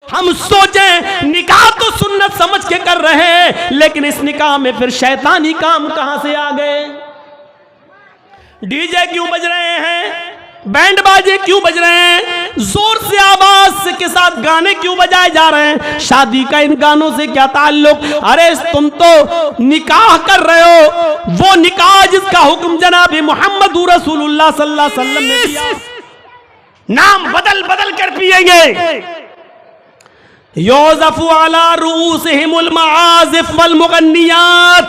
हम सोचें निकाह तो सुन्नत समझ के कर रहे हैं, लेकिन इस निकाह में फिर शैतानी काम कहां से आ गए? डीजे क्यों बज रहे हैं? बैंड बाजे क्यों बज रहे हैं? जोर से आवाज के साथ गाने क्यों बजाए जा रहे हैं? शादी का इन गानों से क्या ताल्लुक? अरे तुम तो निकाह कर रहे हो, वो निकाह जिसका हुक्म जनाब मोहम्मद रसूलुल्लाह सल्लल्लाहु अलैहि वसल्लम ने दिया, नाम बदल बदल कर पिएंगे। योज़फ़ु अला रूसिहिमुल मआज़िफ़ वल मुग़न्नियात,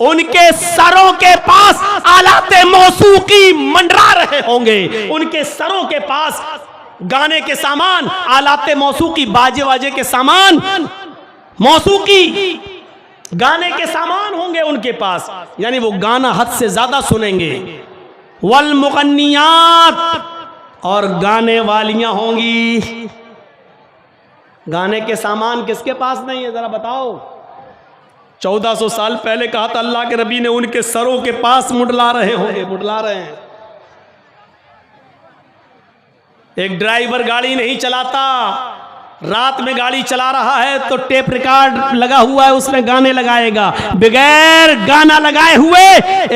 उनके सरों के पास आलाते मौसूकी मंडरा रहे होंगे, उनके सरों के पास गाने के सामान, आलाते मौसूकी, बाजे वाजे के सामान, मौसूकी गाने के सामान होंगे उनके पास, यानी वो गाना हद से ज्यादा सुनेंगे। वल मुग़न्नियात, और गाने वालियां होंगी। गाने के सामान किसके पास नहीं है, जरा बताओ? 1400 साल पहले कहा था अल्लाह के नबी ने, उनके सरों के पास मुडला रहे होंगे, मुडला रहे हैं। एक ड्राइवर गाड़ी नहीं चलाता, रात में गाड़ी चला रहा है तो टेप रिकॉर्ड लगा हुआ है, उसमें गाने लगाएगा। बगैर गाना लगाए हुए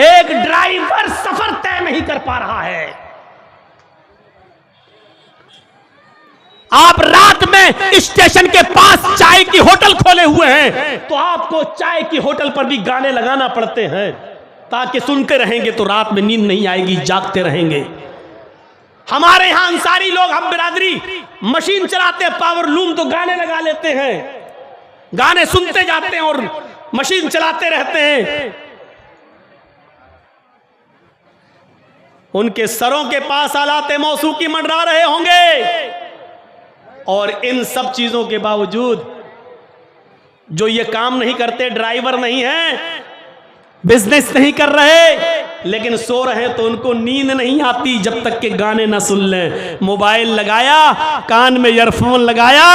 एक ड्राइवर सफर तय नहीं कर पा रहा है। आप रात में स्टेशन के पास चाय की होटल खोले हुए हैं, तो आपको चाय की होटल पर भी गाने लगाना पड़ते हैं, ताकि सुनते रहेंगे तो रात में नींद नहीं आएगी, जागते रहेंगे। हमारे यहां अंसारी लोग, हम बिरादरी मशीन चलाते हैं, पावर लूम, तो गाने लगा लेते हैं, गाने सुनते जाते हैं और मशीन चलाते रहते हैं। उनके सरों के पास आलाते मौसूकी मंडरा रहे होंगे, और इन सब चीजों के बावजूद जो ये काम नहीं करते, ड्राइवर नहीं है, बिजनेस नहीं कर रहे, लेकिन सो रहे हैं, तो उनको नींद नहीं आती जब तक के गाने ना सुन लें। मोबाइल लगाया, कान में ईयरफोन लगाया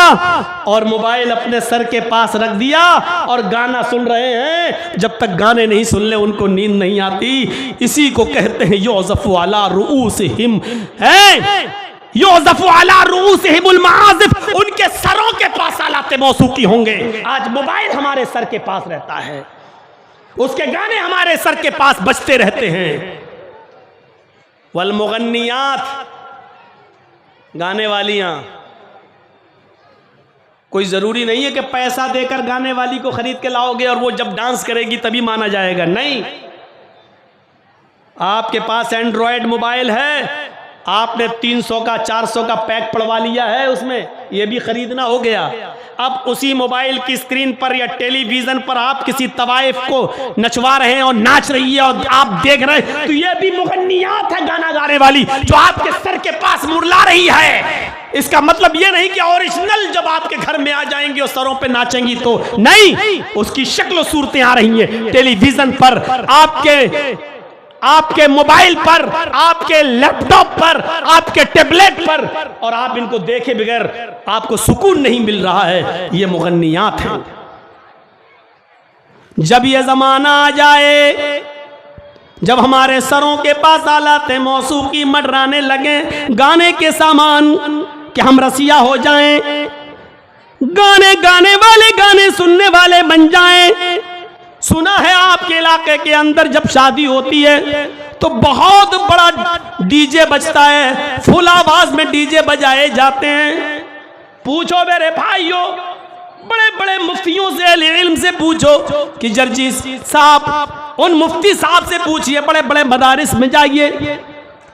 और मोबाइल अपने सर के पास रख दिया और गाना सुन रहे हैं, जब तक गाने नहीं सुन ले उनको नींद नहीं आती। इसी को कहते हैं योज़फ़ु अला रूसिहिम, है योज़फ़ु अला रूसिहिमुल मआज़िफ़, उनके सरों के पास आलाते मौसूकी होंगे। आज मोबाइल हमारे सर के पास रहता है, उसके गाने हमारे सर के पास बजते रहते हैं। वल मुग़न्नियात, गाने वालियां, कोई जरूरी नहीं है कि पैसा देकर गाने वाली को खरीद के लाओगे और वो जब डांस करेगी तभी माना जाएगा, नहीं। आपके पास एंड्रॉयड मोबाइल है, आपने 300 का 400 का पैक पड़वा लिया है, उसमें यह भी खरीदना हो गया। अब उसी मोबाइल की स्क्रीन पर या टेलीविजन पर आप किसी तवाइफ को नचवा रहे हैं और नाच रही है और आप देख रहे हैं, तो यह भी मुग़न्नियात है, गाना गाने वाली, जो आपके सर के पास मुरला रही है। इसका मतलब यह नहीं कि ओरिजिनल जब आपके घर में आ जाएंगी और सरों पे नाचेंगी तो नहीं, उसकी शक्ल सूरतें आ रही हैं टेलीविजन पर, आपके मोबाइल पर, आपके लैपटॉप पर, आपके टैबलेट पर, और आप इनको देखे बगैर आपको सुकून नहीं मिल रहा है। ये मुग़न्नियात है। जब ये जमाना आ जाए, जब हमारे सरों के पास आलाते मौसूकी मंडराने लगे, गाने के सामान, कि हम रसिया हो जाएं, गाने गाने वाले, गाने सुनने वाले बन जाएं। सुना है आपके इलाके के अंदर जब शादी होती है तो बहुत बड़ा डीजे बजता है, फुल आवाज में डीजे बजाए जाते हैं। पूछो मेरे भाइयों, बड़े बड़े मुफ्तियों से, इल्म से पूछो कि जर्जी साहब, उन मुफ्ती साहब से पूछिए, बड़े बड़े मदारिस में जाइए,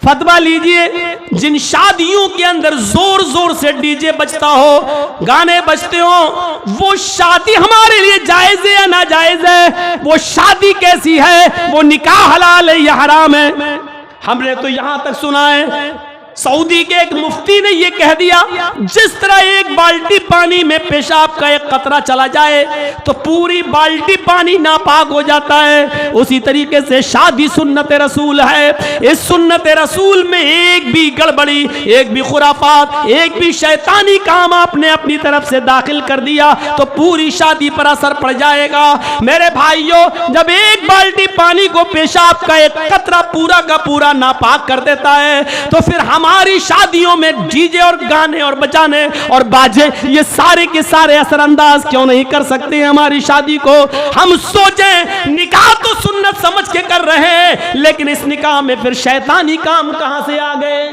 फतवा लीजिए, जिन शादियों के अंदर जोर जोर से डीजे बजता हो, गाने बजते हो, वो शादी हमारे लिए जायज है या नाजायज है? वो शादी कैसी है? वो निकाह हलाल है या हराम है? हमने तो यहां तक सुना है, सऊदी के एक मुफ्ती ने यह कह दिया, जिस तरह एक बाल्टी पानी में पेशाब का एक कतरा चला जाए तो पूरी बाल्टी पानी नापाक हो जाता है, उसी तरीके से शादी सुन्नत रसूल है। इस सुन्नत रसूल में एक भी गड़बड़ी, एक भी खुराफात, एक भी शैतानी काम आपने अपनी तरफ से दाखिल कर दिया तो पूरी शादी पर असर पड़ जाएगा। मेरे भाइयों, जब एक बाल्टी पानी को पेशाब का एक कतरा पूरा का पूरा नापाक कर देता है तो फिर हम हमारी शादियों में डीजे और गाने और बजाने और बाजे ये सारे के सारे असरअंदाज क्यों नहीं कर सकते हैं हमारी शादी को? हम सोचें निकाह तो सुन्नत समझ के कर रहे हैं, लेकिन इस निकाह में फिर शैतानी काम कहां से आ गए?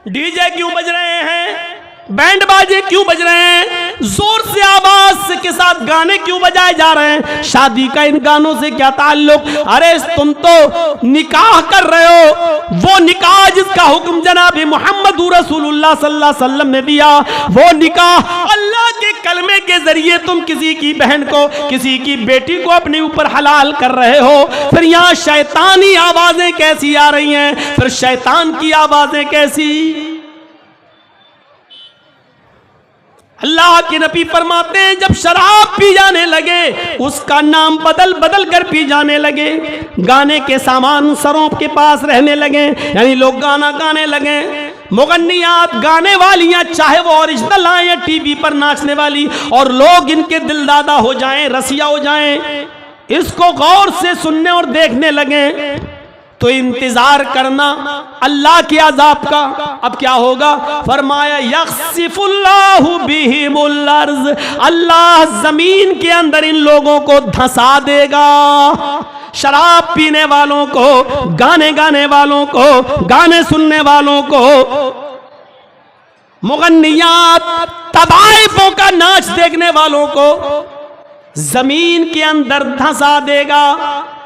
डीजे क्यों बज रहे हैं? बैंड बाजे क्यों बज रहे हैं? जोर से आवाज के साथ गाने क्यों बजाए जा रहे हैं? शादी का इन गानों से क्या ताल्लुक? अरे तुम तो निकाह कर रहे हो, वो निकाह जिसका हुक्म जनाब मोहम्मद रसूलुल्लाह सल्लल्लाहु अलैहि वसल्लम ने दिया, वो निकाह अल्लाह के कलमे के जरिए तुम किसी की बहन को, किसी की बेटी को अपने ऊपर हलाल कर रहे हो। फिर यहाँ शैतानी आवाजें कैसी आ रही हैं? फिर शैतान की आवाजें कैसी? अल्लाह के नबी फरमाते हैं जब शराब पी जाने लगे, उसका नाम बदल बदल कर पी जाने लगे, गाने के सामान सरों के पास रहने लगे, यानी लोग गाना गाने लगे, मुगन्नियात गाने वालियां, चाहे वो ओरिजिनल आए या टीवी पर नाचने वाली, और लोग इनके दिलदादा हो जाएं, रसिया हो जाएं, इसको गौर से सुनने और देखने लगे, तो इंतजार करना अल्लाह के अजाब का। अब क्या होगा? फरमाया यख्सिफुल्लाहु बिहिमुल अर्ज़, अल्लाह जमीन के अंदर इन लोगों को धंसा देगा। शराब पीने वालों को, गाने गाने वालों को, गाने सुनने वालों को, मुगन्नियात तवाइफों का नाच देखने वालों को जमीन के अंदर धंसा देगा।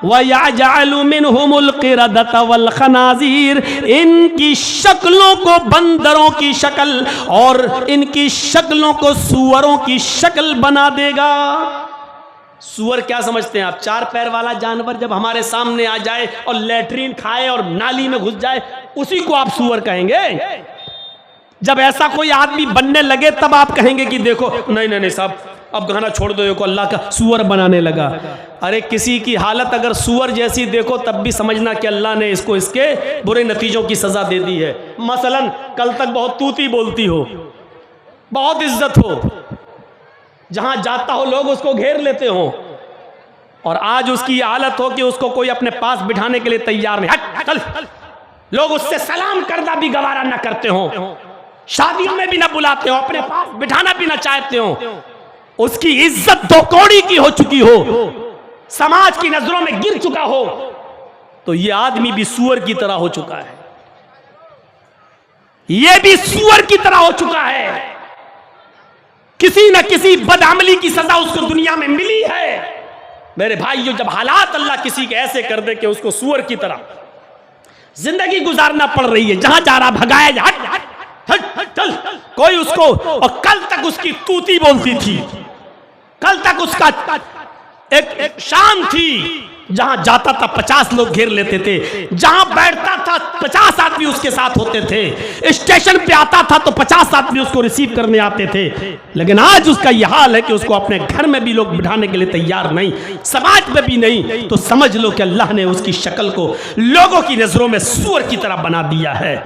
वयजअलु मिनहुमुल क़िरदत वल खनाज़ीर, इनकी शक्लों को बंदरों की शक्ल और इनकी शक्लों को सूअरों की शक्ल बना देगा। सूअर क्या समझते हैं आप? चार पैर वाला जानवर जब हमारे सामने आ जाए और लैट्रीन खाए और नाली में घुस जाए, उसी को आप सूअर कहेंगे? जब ऐसा कोई आदमी बनने लगे तब आप कहेंगे कि देखो नहीं नहीं नहीं साहब अब गाना छोड़ दो, को अल्लाह का सूअर बनाने लगा। अरे किसी की हालत अगर सूअर जैसी देखो तब भी समझना कि अल्लाह ने इसको इसके बुरे नतीजों की सजा दे दी है। मसलन कल तक बहुत तूती बोलती हो, बहुत इज्जत हो, जहां जाता हो लोग उसको घेर लेते हो, और आज उसकी हालत हो कि उसको कोई अपने पास बिठाने के लिए तैयार नहीं, हट चल, लोग उससे सलाम करना भी गवारा न करते हो, शादियों में भी ना बुलाते हो, अपने पास बिठाना भी ना चाहते हो, उसकी इज्जत दो कौड़ी की हो चुकी हो, समाज की नजरों में गिर चुका हो, तो यह आदमी भी सूअर की तरह हो चुका है, यह भी सूअर की तरह हो चुका है। किसी न किसी बदअमली की सजा उसको दुनिया में मिली है। मेरे भाइयों, जब हालात अल्लाह किसी के ऐसे कर दे कि उसको सूअर की तरह जिंदगी गुजारना पड़ रही है, जहां जा रहा भगाया जा, हट हट हट हट चल, कोई उसको, और कल तक उसकी तूती बोलती थी, कल तक उसका एक शान थी, जहां जाता था 50 लोग घेर लेते थे, जहां बैठता था 50 आदमी उसके साथ होते थे, स्टेशन पे आता था तो 50 आदमी उसको रिसीव करने आते थे। लेकिन आज उसका यह हाल है कि उसको अपने घर में भी लोग बिठाने के लिए तैयार नहीं, समाज में भी नहीं। तो समझ लो कि अल्लाह ने उसकी शक्ल को लोगों की नजरों में सूअर की तरह बना दिया है।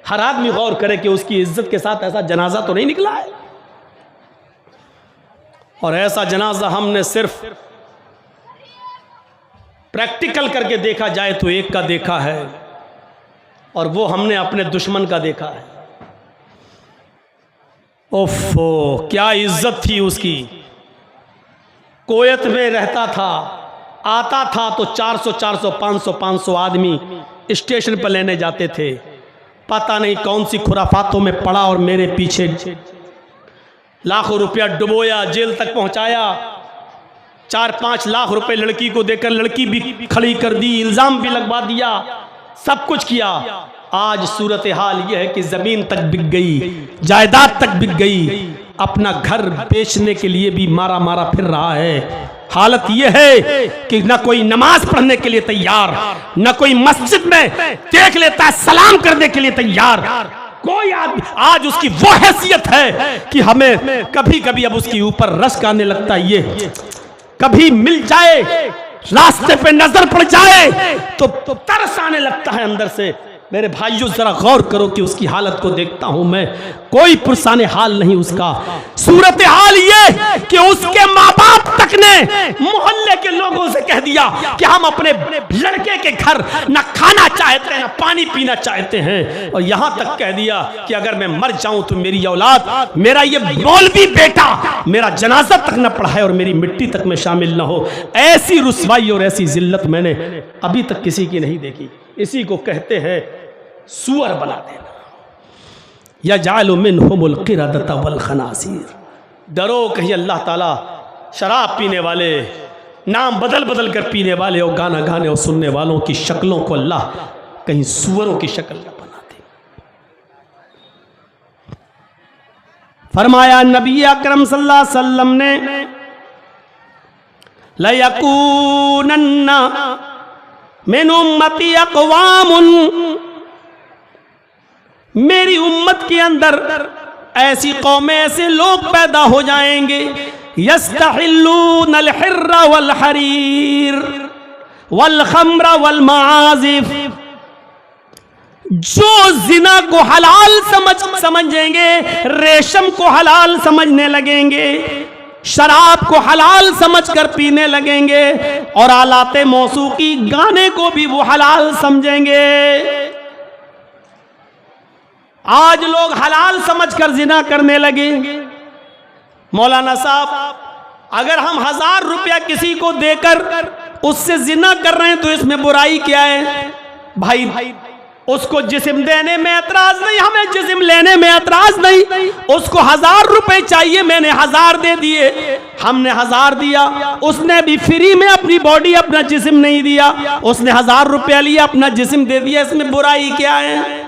हर आदमी गौर करे कि उसकी इज्जत के साथ ऐसा जनाजा तो नहीं निकला है, और ऐसा जनाजा हमने सिर्फ प्रैक्टिकल करके देखा जाए तो एक का देखा है, और वो हमने अपने दुश्मन का देखा है। ओफो, क्या इज्जत थी उसकी। कोयत में रहता था, आता था तो 400 400 500 500 आदमी स्टेशन पर लेने जाते थे। पता नहीं कौन सी खुराफातों में पड़ा और मेरे पीछे लाखों रुपया डुबोया, जेल तक पहुंचाया। 4-5 लाख रुपए लड़की को देकर लड़की भी खड़ी कर दी, इल्जाम भी लगवा दिया, सब कुछ किया। आज सूरत हाल यह है कि जमीन तक बिक गई, जायदाद तक बिक गई, अपना घर बेचने के लिए भी मारा मारा फिर रहा है। हालत यह है कि न कोई नमाज पढ़ने के लिए तैयार, न कोई मस्जिद में देख लेता है सलाम करने के लिए तैयार। कोई आदमी, आज उसकी वो हैसियत है कि हमें कभी कभी अब उसके ऊपर रश्क आने लगता है। ये कभी मिल जाए, रास्ते पे नजर पड़ जाए तो तरस आने लगता है अंदर से मेरे भाइयों जरा गौर करो कि उसकी हालत को देखता हूं मैं, कोई पुरसाने हाल नहीं उसका। सूरत हाल ये कि उसके माँ बाप तक ने मोहल्ले के लोगों से कह दिया कि हम अपने लड़के के घर न खाना चाहते हैं न पानी पीना चाहते हैं, और यहां तक कह दिया कि अगर मैं मर जाऊं तो मेरी औलाद, मेरा ये मौलवी बेटा मेरा जनाजा तक न पढ़ाए और मेरी मिट्टी तक में शामिल न हो। ऐसी रुसवाई और ऐसी जिल्लत मैंने अभी तक किसी की नहीं देखी। इसी को कहते हैं सुअर बना देना। यजअलु मिनहुमुल क़िरदता वल खनाज़ीर। डरो कहीं अल्लाह ताला शराब पीने वाले, नाम बदल बदल कर पीने वाले और गाना गाने और सुनने वालों की शक्लों को अल्लाह कहीं सुअरों की शक्ल न बना दे। फरमाया नबी अकरम सल्लल्लाहु अलैहि वसल्लम ने, लयकूनन्ना मिन उम्मती अक़वामुन, मेरी उम्मत के अंदर ऐसी कौमें, ऐसे लोग पैदा हो जाएंगे, यस्तहिल्लूनल हिर्रा वल हरीर वल खम्रा वल माज़िफ, जो जिना को हलाल समझेंगे, रेशम को हलाल समझने लगेंगे, शराब को हलाल समझकर पीने लगेंगे, और आलाते मौसूकी गाने को भी वो हलाल समझेंगे। आज लोग हलाल समझकर जिना करने लगे। मौलाना साहब, अगर हम 1000 रुपया किसी को देकर उससे जिना कर रहे हैं तो इसमें बुराई क्या है? भाई उसको जिस्म देने में एतराज नहीं, हमें जिस्म लेने में एतराज नहीं। उसको 1000 रुपए चाहिए, मैंने 1000 दे दिए, हमने 1000 दिया, उसने भी फ्री में अपनी बॉडी, अपना जिस्म नहीं दिया, उसने 1000 रुपया लिया, अपना जिस्म दे दिया, इसमें बुराई क्या है?